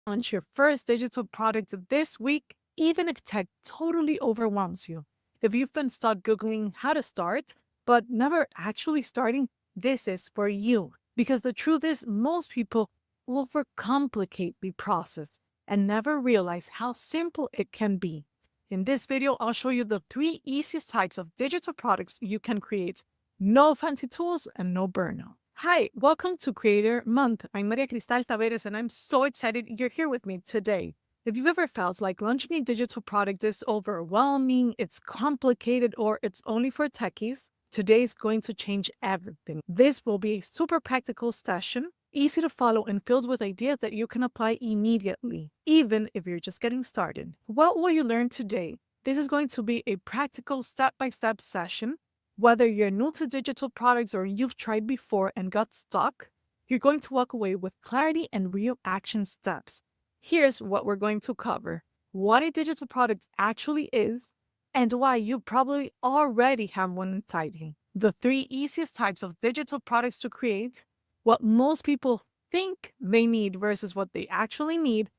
launch your first digital product this week, even if tech totally overwhelms you. If you've been stuck Googling how to start, but never actually starting, this is for you. Because the truth is, most people overcomplicate the process and never realize how simple it can be. In this video, I'll show you the 3 easiest types of digital products you can create. No fancy tools and no burnout. Hi, welcome to Creator Month. I'm Maria Cristal Taveres and I'm so excited you're here with me today. If you've ever felt like launching a digital product is overwhelming, it's complicated, or it's only for techies, today is going to change everything. This will be a super practical session, easy to follow and filled with ideas that you can apply immediately, even if you're just getting started. What will you learn today? This is going to be a practical step-by-step session. Whether you're new to digital products or you've tried before and got stuck, you're going to walk away with clarity and real action steps. Here's what we're going to cover: what a digital product actually is, and why you probably already have one inside you. The 3 easiest types of digital products to create, what most people think they need versus what they actually need,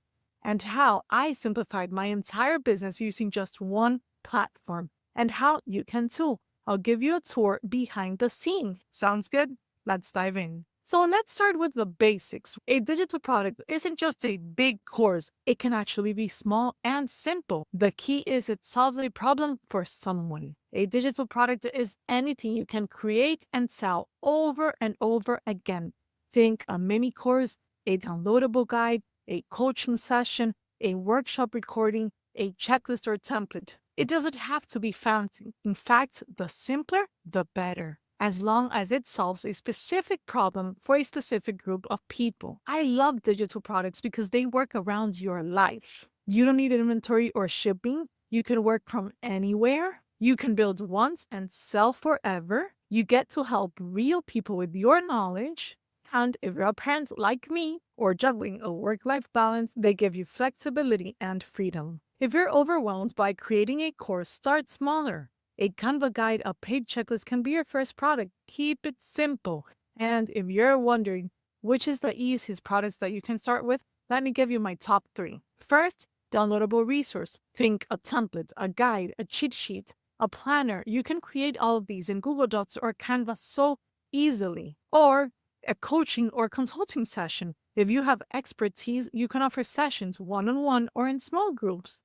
and how I simplified my entire business using just one platform, and how you can too. I'll give you a tour behind the scenes. Sounds good? Let's dive in. So let's start with the basics. A digital product isn't just a big course. It can actually be small and simple. The key is it solves a problem for someone. A digital product is anything you can create and sell over and over again. Think a mini course, a downloadable guide, a coaching session, a workshop recording, a checklist or template. It doesn't have to be fancy. In fact, the simpler, the better, as long as it solves a specific problem for a specific group of people. I love digital products because they work around your life. You don't need inventory or shipping. You can work from anywhere. You can build once and sell forever. You get to help real people with your knowledge. And if you're a parent like me or juggling a work-life balance, they give you flexibility and freedom. If you're overwhelmed by creating a course, start smaller. A Canva guide, a paid checklist can be your first product. Keep it simple. And if you're wondering which is the easiest products that you can start with, let me give you my top 3. First, downloadable resource. Think a template, a guide, a cheat sheet, a planner. You can create all of these in Google Docs or Canva so easily. Or a coaching or consulting session. If you have expertise, you can offer sessions one-on-one or in small groups.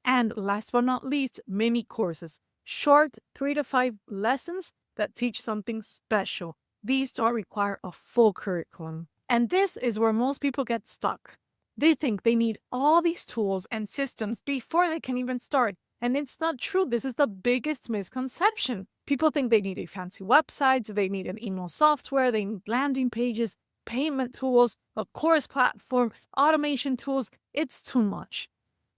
And last but not least, mini courses. Short 3 to 5 lessons that teach something special. These don't require a full curriculum. And this is where most people get stuck. They think they need all these tools and systems before they can even start. And it's not true. This is the biggest misconception. People think they need a fancy website, they need an email software, they need landing pages, payment tools, a course platform, automation tools. It's too much.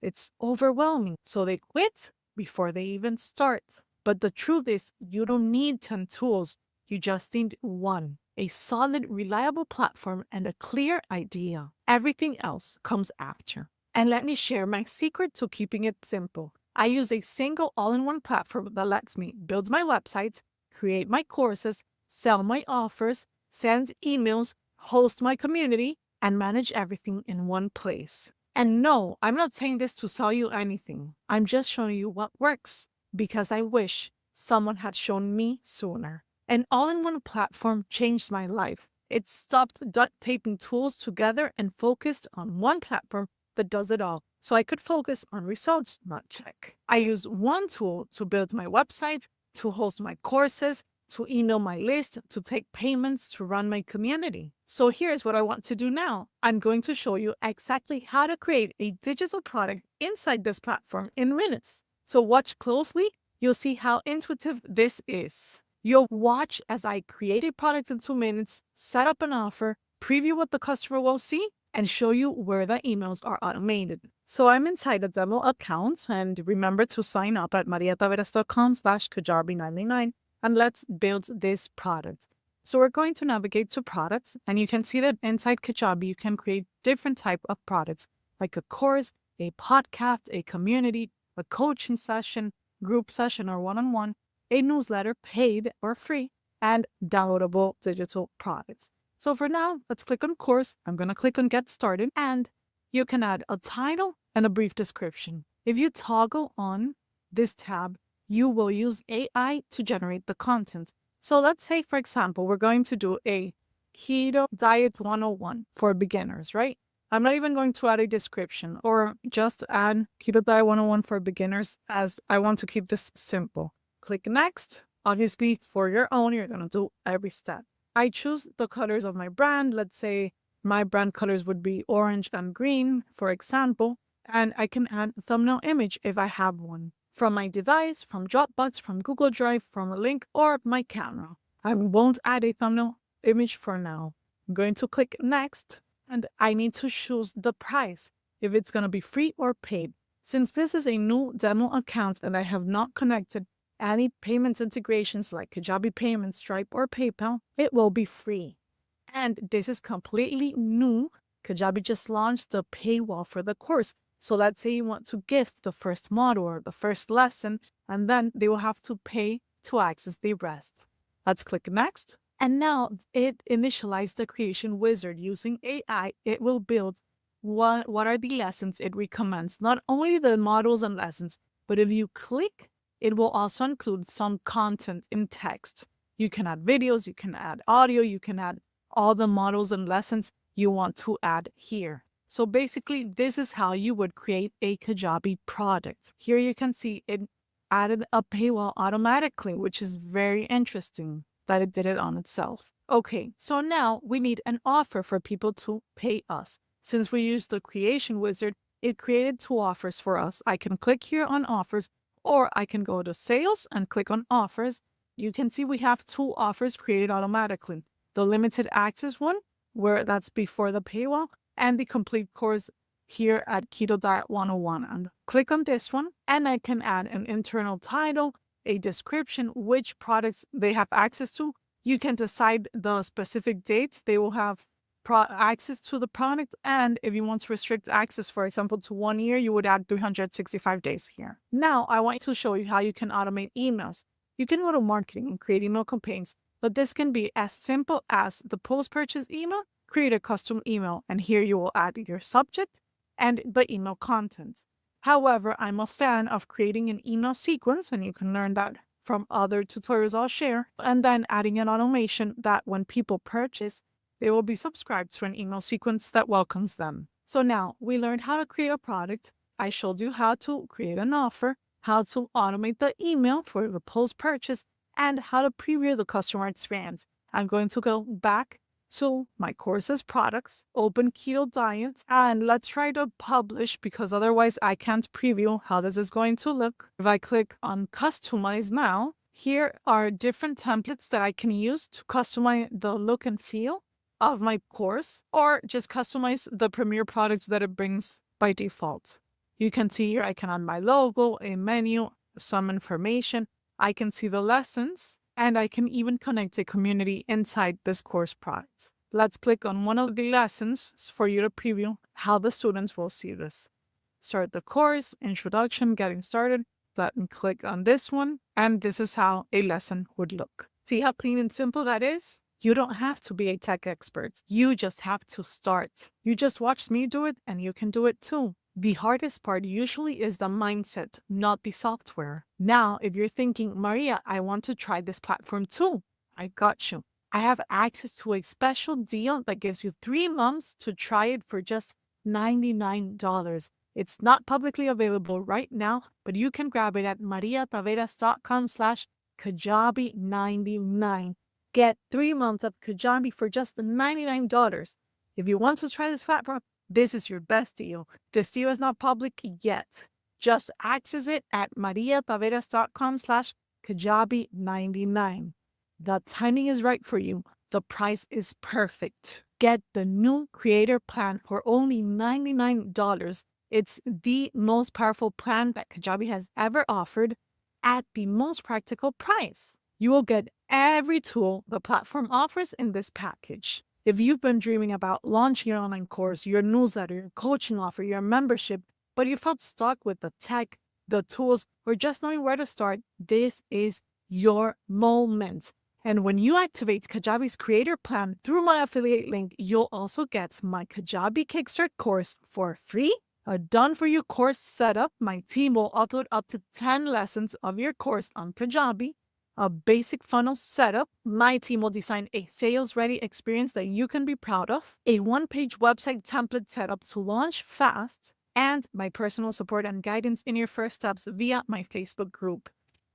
It's overwhelming. So they quit before they even start. But the truth is, you don't need 10 tools. You just need one: a solid, reliable platform and a clear idea. Everything else comes after. And let me share my secret to keeping it simple. I use a single all-in-one platform that lets me build my website, create my courses, sell my offers, send emails, host my community, and manage everything in one place. And no, I'm not saying this to sell you anything. I'm just showing you what works because I wish someone had shown me sooner. An all-in-one platform changed my life. It stopped duct taping tools together and focused on one platform that does it all, so I could focus on results, not check. I use one tool to build my website, to host my courses, to email my list, to take payments, to run my community. So here's what I want to do now. I'm going to show you exactly how to create a digital product inside this platform in minutes. So watch closely. You'll see how intuitive this is. You'll watch as I create a product in 2 minutes, set up an offer, preview what the customer will see, and show you where the emails are automated. So I'm inside a demo account, and remember to sign up at mariataveras.com/Kajabi99. And let's build this product. So we're going to navigate to products, and you can see that inside Kajabi, you can create different type of products, like a course, a podcast, a community, a coaching session, group session or one-on-one, a newsletter, paid or free, and downloadable digital products. So for now, let's click on course. I'm going to click on get started, and you can add a title and a brief description. If you toggle on this tab, you will use AI to generate the content. So let's say, for example, we're going to do a keto diet 101 for beginners, right? I'm not even going to add a description or just add keto diet 101 for beginners, as I want to keep this simple. Click next. Obviously, for your own, you're going to do every step. I choose the colors of my brand. Let's say my brand colors would be orange and green, for example, and I can add a thumbnail image if I have one from my device, from Dropbox, from Google Drive, from a link, or my camera. I won't add a thumbnail image for now. I'm going to click next, and I need to choose the price, if it's going to be free or paid. Since this is a new demo account and I have not connected any payments integrations like Kajabi Payments, Stripe, or PayPal, it will be free. And this is completely new. Kajabi just launched the paywall for the course. So let's say you want to gift the first module or the first lesson, and then they will have to pay to access the rest. Let's click next. And now it initialized the creation wizard using AI. It will build what are the lessons it recommends, not only the modules and lessons, but if you click, it will also include some content in text. You can add videos, you can add audio, you can add all the models and lessons you want to add here. So basically, this is how you would create a Kajabi product. Here you can see it added a paywall automatically, which is very interesting that it did it on itself. Okay, so now we need an offer for people to pay us. Since we used the creation wizard, it created 2 offers for us. I can click here on offers, or I can go to sales and click on offers. You can see we have 2 offers created automatically. The limited access one, where that's before the paywall, and the complete course here at Keto Diet 101. And click on this one, and I can add an internal title, a description, which products they have access to. You can decide the specific dates they will have access to the product, and if you want to restrict access, for example, to 1 year, you would add 365 days here. Now, I want to show you how you can automate emails. You can go to marketing and create email campaigns, but this can be as simple as the post-purchase email, create a custom email, and here you will add your subject and the email content. However, I'm a fan of creating an email sequence, and you can learn that from other tutorials I'll share, and then adding an automation that when people purchase, they will be subscribed to an email sequence that welcomes them. So now we learned how to create a product. I showed you how to create an offer, how to automate the email for the post-purchase, and how to preview the customer experience. I'm going to go back to my courses products, open Keto Diet, and let's try to publish because otherwise I can't preview how this is going to look. If I click on customize now, here are different templates that I can use to customize the look and feel of my course, or just customize the premier products that it brings by default. You can see here I can add my logo, a menu, some information. I can see the lessons, and I can even connect a community inside this course product. Let's click on one of the lessons for you to preview how the students will see this. Start the course, introduction, getting started. Let me click on this one, and this is how a lesson would look. See how clean and simple that is? You don't have to be a tech expert. You just have to start. You just watched me do it, and you can do it too. The hardest part usually is the mindset, not the software. Now, if you're thinking, Maria, I want to try this platform too, I got you. I have access to a special deal that gives you 3 months to try it for just $99. It's not publicly available right now, but you can grab it at mariataveras.com/Kajabi99. Get 3 months of Kajabi for just $99. If you want to try this platform, this is your best deal. This deal is not public yet. Just access it at mariataveras.com/Kajabi99. The timing is right for you. The price is perfect. Get the new creator plan for only $99. It's the most powerful plan that Kajabi has ever offered at the most practical price. You will get every tool the platform offers in this package. If you've been dreaming about launching your online course, your newsletter, your coaching offer, your membership, but you felt stuck with the tech, the tools, or just knowing where to start, this is your moment. And when you activate Kajabi's creator plan through my affiliate link, you'll also get my Kajabi Kickstart course for free. A done-for-you course setup. My team will upload up to 10 lessons of your course on Kajabi. A basic funnel setup. My team will design a sales-ready experience that you can be proud of. A one-page website template setup to launch fast. And my personal support and guidance in your first steps via my Facebook group.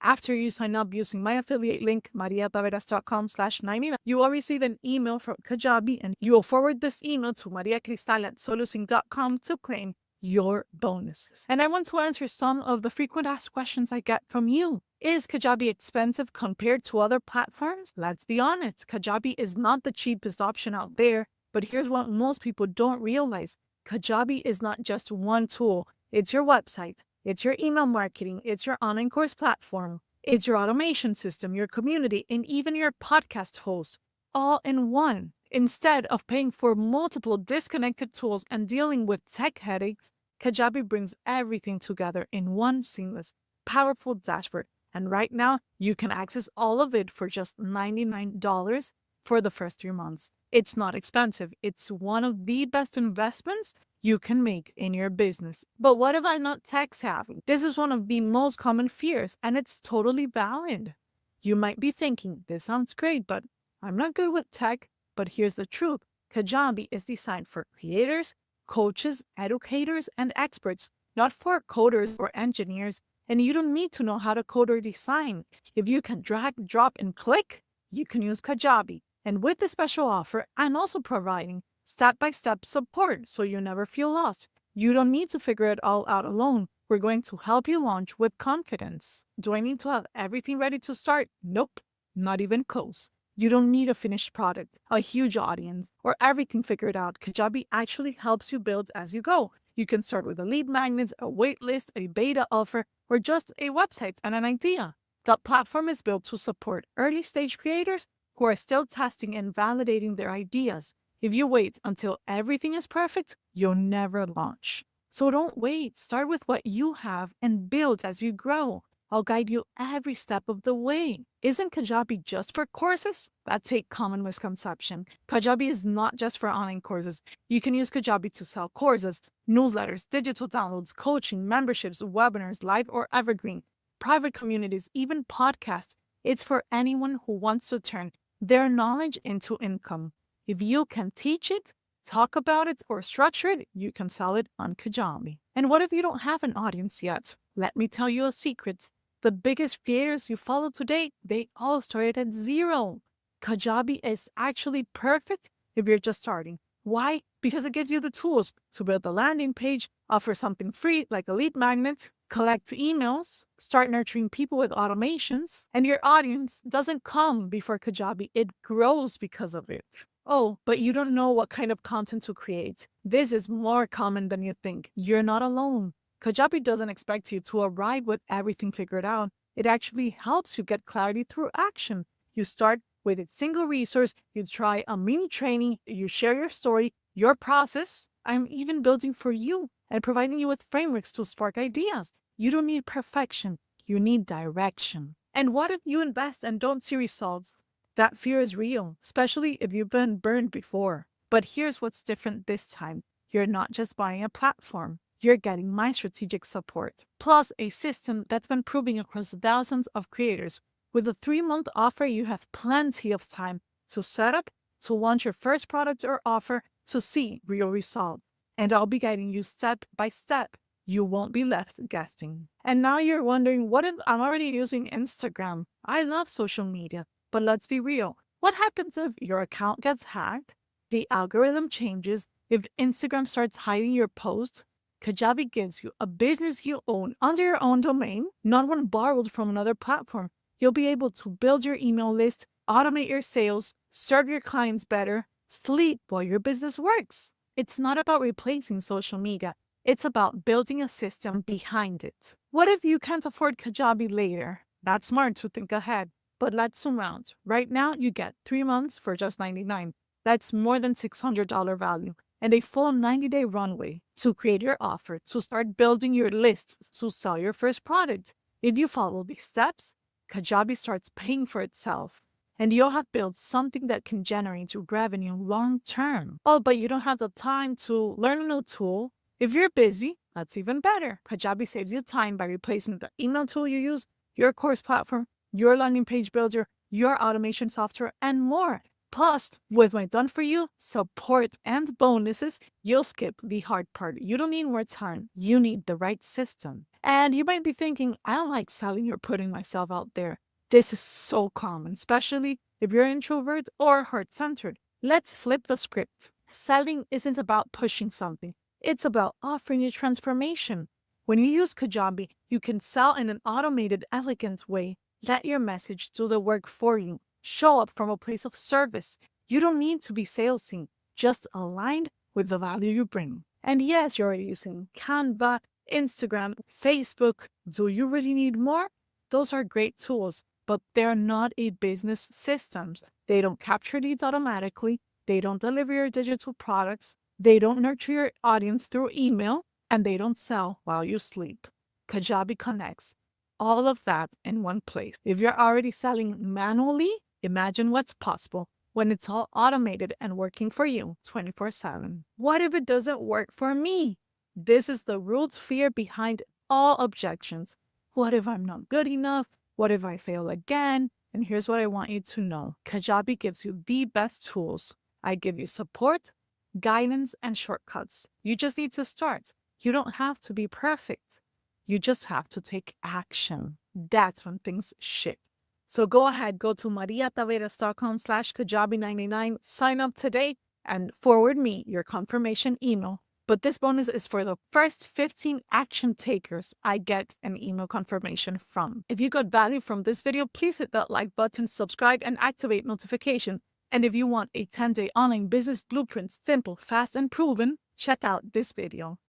After you sign up using my affiliate link, mariataveras.com/99, you will receive an email from Kajabi, and you will forward this email to mariacristal@solusing.com to claim your bonuses. And I want to answer some of the frequent asked questions I get from you. Is Kajabi expensive compared to other platforms? Let's be honest, Kajabi is not the cheapest option out there, but here's what most people don't realize. Kajabi is not just one tool. It's your website. It's your email marketing. It's your online course platform. It's your automation system, your community, and even your podcast host, all in one. Instead of paying for multiple disconnected tools and dealing with tech headaches, Kajabi brings everything together in one seamless, powerful dashboard. And right now, you can access all of it for just $99 for the first 3 months. It's not expensive. It's one of the best investments you can make in your business. But what if I'm not tech savvy? This is one of the most common fears, and it's totally valid. You might be thinking, this sounds great, but I'm not good with tech. But here's the truth. Kajabi is designed for creators, coaches, educators, and experts, not for coders or engineers. And you don't need to know how to code or design. If you can drag, drop, and click, you can use Kajabi. And with the special offer, I'm also providing step-by-step support so you never feel lost. You don't need to figure it all out alone. We're going to help you launch with confidence. Do I need to have everything ready to start? Nope, not even close. You don't need a finished product, a huge audience, or everything figured out. Kajabi actually helps you build as you go. You can start with a lead magnet, a wait list, a beta offer, or just a website and an idea. The platform is built to support early-stage creators who are still testing and validating their ideas. If you wait until everything is perfect, you'll never launch. So don't wait. Start with what you have and build as you grow. I'll guide you every step of the way. Isn't Kajabi just for courses? That's a common misconception. Kajabi is not just for online courses. You can use Kajabi to sell courses, newsletters, digital downloads, coaching, memberships, webinars, live or evergreen, private communities, even podcasts. It's for anyone who wants to turn their knowledge into income. If you can teach it, talk about it, or structure it, you can sell it on Kajabi. And what if you don't have an audience yet? Let me tell you a secret. The biggest creators you follow today, they all started at zero. Kajabi is actually perfect if you're just starting. Why? Because it gives you the tools to build a landing page, offer something free like a lead magnet, collect emails, start nurturing people with automations, and your audience doesn't come before Kajabi, it grows because of it. Oh, but you don't know what kind of content to create. This is more common than you think. You're not alone. Kajabi doesn't expect you to arrive with everything figured out. It actually helps you get clarity through action. You start with a single resource, you try a mini training, you share your story, your process. I'm even building for you and providing you with frameworks to spark ideas. You don't need perfection, you need direction. And what if you invest and don't see results? That fear is real, especially if you've been burned before. But here's what's different this time. You're not just buying a platform. You're getting my strategic support, plus a system that's been proving across thousands of creators. With a 3-month offer, you have plenty of time to set up, to launch your first product or offer, to see real results. And I'll be guiding you step by step. You won't be left guessing. And now you're wondering, what if I'm already using Instagram? I love social media. But let's be real. What happens if your account gets hacked, the algorithm changes, if Instagram starts hiding your posts? Kajabi gives you a business you own under your own domain, not one borrowed from another platform. You'll be able to build your email list, automate your sales, serve your clients better, sleep while your business works. It's not about replacing social media. It's about building a system behind it. What if you can't afford Kajabi later? That's smart to think ahead. But let's zoom out. Right now, you get 3 months for just $99. That's more than $600 value and a full 90-day runway to create your offer, to start building your lists, to sell your first product. If you follow these steps, Kajabi starts paying for itself. and you'll have built something that can generate you revenue long term. Oh, but you don't have the time to learn a new tool. If you're busy, that's even better. Kajabi saves you time by replacing the email tool you use, your course platform, your landing page builder, your automation software, and more. Plus, with my done for you support and bonuses, you'll skip the hard part. You don't need more time. You need the right system. And you might be thinking, I don't like selling or putting myself out there. This is so common, especially if you're introvert or heart-centered. Let's flip the script. Selling isn't about pushing something. It's about offering you transformation. When you use Kajabi, you can sell in an automated, elegant way. Let your message do the work for you. Show up from a place of service. You don't need to be salesy, just aligned with the value you bring. And yes, you're already using Canva, Instagram, Facebook. Do you really need more? Those are great tools, but they're not a business system. They don't capture leads automatically. They don't deliver your digital products. They don't nurture your audience through email, and they don't sell while you sleep. Kajabi connects all of that in one place. If you're already selling manually, imagine what's possible when it's all automated and working for you 24/7. What if it doesn't work for me? This is the root fear behind all objections. What if I'm not good enough? What if I fail again? And here's what I want you to know. Kajabi gives you the best tools. I give you support, guidance, and shortcuts. You just need to start. You don't have to be perfect. You just have to take action. That's when things shift. So go ahead, go to mariataveras.com/Kajabi99, sign up today, and forward me your confirmation email. But this bonus is for the first 15 action takers I get an email confirmation from. If you got value from this video, please hit that like button, subscribe, and activate notification. And if you want a 10-day online business blueprint, simple, fast, and proven, check out this video.